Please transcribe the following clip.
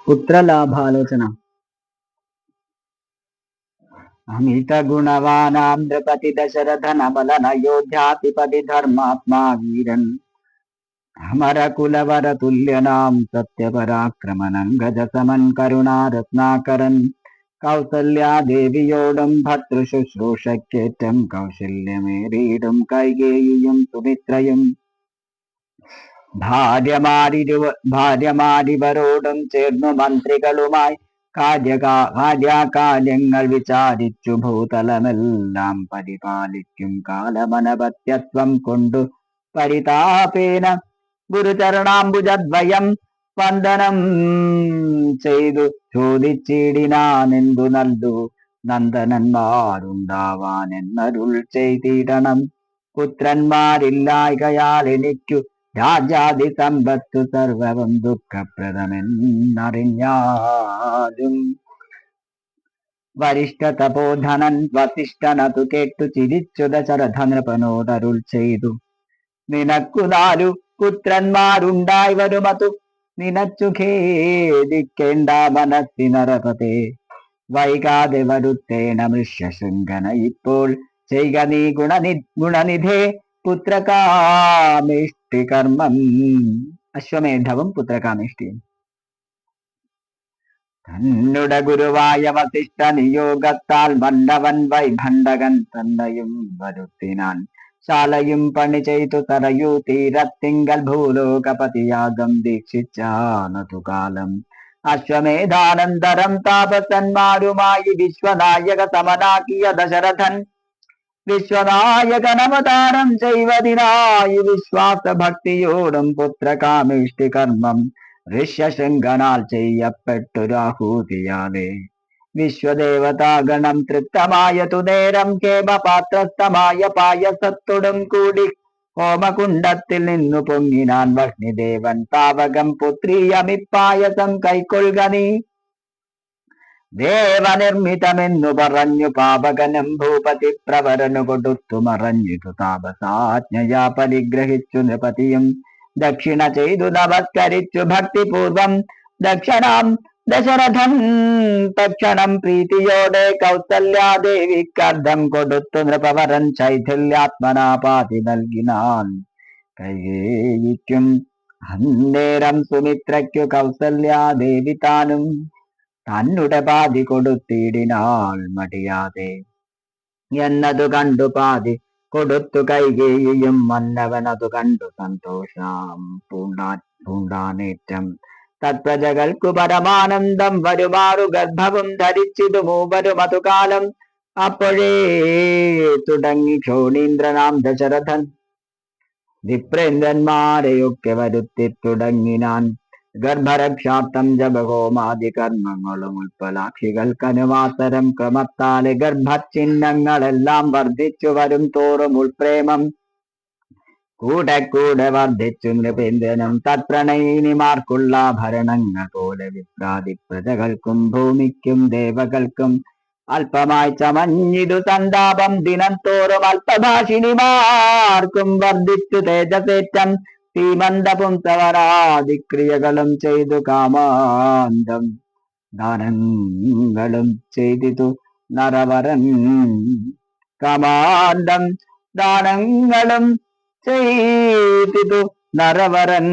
പുത്രലാഭാലോചന. അമിത ഗുണവാനാം നൃപതി ദശരഥനബലനയോധ്യാധിപതി ധർമാത്മാ വീരൻ അമരകുലവര തുല്യനാം സത്യപരാക്രമണം ഗജസമൻ കരുണാരത്നാകരൻ കൗസല്യാദേവിയോടും ഭർതൃശുശ്രൂഷക്കേറ്റം കൗശല്യമേറിയിടും കൈകേയിയും സുമിത്രയും ഭാര്യമാരിവരോടും ചേർന്നു മന്ത്രികളുമായി കാര്യകാര്യങ്ങൾ വിചാരിച്ചു ഭൂതലമെല്ലാം പരിപാലിക്കും കാലമനപത്യത്വം കൊണ്ടു പരിതാപേന ഗുരുചരണാംബുജദ്വയം വന്ദനം ചെയ്തു ചോദിച്ചിടിനാനെന്തു നല്ലു നന്ദനന്മാരുണ്ടാവാൻ എന്നരുൾ ചെയ്തിടണം. പുത്രന്മാരില്ലായ്കയാൽ എനിക്കു രാജാതി സമ്പത്തു സർവവും ദുഃഖപ്രദമെന്നറിഞ്ഞാലും വരിഷ്ഠ തപോധനൻ വസിഷ്ഠനതു കേട്ടു ചിരിച്ചു ദശരഥനൃപനോടരുൾ ചെയ്തു, നിനക്കു 4 പുത്രന്മാരുണ്ടായി വരുമതു നിനച്ചു ഖേദിക്കേണ്ട മനസ്സിനരപതേ. വൈകാതെ വരുത്തേണ മൃഷ്യശൃംഖന ഇപ്പോൾ ചെയ്ക നീ ഗുണനിധേ പുത്രകാമേഷ്ടി കർമ്മം. അശ്വമേധവും പുത്രകാമേഷ്ടിയും. തന്നുടെ ഗുരുവായ വസിഷ്ഠ നിയോഗത്താൽ മന്നവൻ വൈഭണ്ഡകൻ തന്നെയും വരുത്തിനാൻ. ശാലയും പണി ചെയ്തു തറയൂ തീരത്തിങ്കൽ ഭൂലോകപതിയാഗം ദീക്ഷിച്ചാനതു കാലം. അശ്വമേധാനന്തരം താപസന്മാരുമായി വിശ്വനായക സമനാക്കിയ ദശരഥൻ വിശ്വനായകനവതാരം ചെയ്വതിനായി വിശ്വാസഭക്തിയോടും പുത്രകാമേഷ്ടി കർമ്മം ഋഷ്യശൃംഖനാൽ ചെയ്യപ്പെട്ടു രാഹൂതിയാലേ. വിശ്വദേവതാഗണം തൃപ്തമായതു നേരം കേമപാത്രസ്ഥമായ പായസത്തോടും കൂടി ഹോമകുണ്ടത്തിൽ നിന്നു പൊങ്ങിനാൻ വഹ്നിദേവൻ പാവകം പുത്രീയമിപ്പായസം കൈക്കൊള്ളുക നീ ദേവനിർമ്മിതമെന്നു പറഞ്ഞു. പാവകനും ഭൂപതി പ്രവരനു കൊടുത്തു മറഞ്ഞിതു താപസാജ്ഞയാ പരിഗ്രഹിച്ചു നൃപതിയും ദക്ഷിണ ചെയ്തു നമസ്കരിച്ചു ഭക്തിപൂർവം. ദശരഥൻ തക്ഷണം പ്രീതിയോടെ കൗസല്യാദേവിക്കർദ്ധം കൊടുത്തു നൃപവരൻ ശൈഥില്യാത്മനാപാതി നൽകിനാൻ കൈകേയിക്കും. അന്നേരം സുമിത്രയ്ക്കു കൗസല്യാദേവി താനും തന്നുടെ പാതി കൊടുത്തിടിനാൾ മടിയാതെ. എന്നതു കണ്ടു പാതി കൊടുത്തു കൈകേയിയും മന്നവനതു കണ്ടു സന്തോഷം പൂണ്ടാനേറ്റം. തത്പ്രജകൾക്കു പരമാനന്ദം വരുമാറു ഗർഭവും ധരിച്ചിതു മൂവരും അതുകാലം. അപ്പോഴേ തുടങ്ങി ക്ഷോണീന്ദ്രനാം ദശരഥൻ വിപ്രേന്ദ്രന്മാരെയൊക്കെ വരുത്തി തുടങ്ങിനാൻ. ഗർഭരക്ഷാർത്ഥം ജപഹോമാദി കർമ്മങ്ങളും ഉൽപ്പലാക്ഷികൾക്കനുവാസരം ക്രമത്താലെ ഗർഭചിഹ്നങ്ങളെല്ലാം വർദ്ധിച്ചു വരും തോറും ഉൾപ്രേമം കൂടെ വർദ്ധിച്ചു നൃപേന്ദ്രനും. തത്പ്രണയിനിമാർക്കുള്ള ഭരണങ്ങൾ പോലെ വിപ്രാതി പ്രജകൾക്കും ഭൂമിക്കും ദേവകൾക്കും അല്പമായി ചമഞ്ഞിതു സന്താപം ദിനം തോറും. അല്പഭാഷിണിമാർക്കും വർദ്ധിച്ചു തേജസേറ്റം സീമന്തപുംസവരാദിക്രിയകളും ചെയ്തു കാമാന്തം ദാനങ്ങളും ചെയ്തിതു നരവരൻ. കാമാന്തം ദാനങ്ങളും ചെയ്തിതു നരവരൻ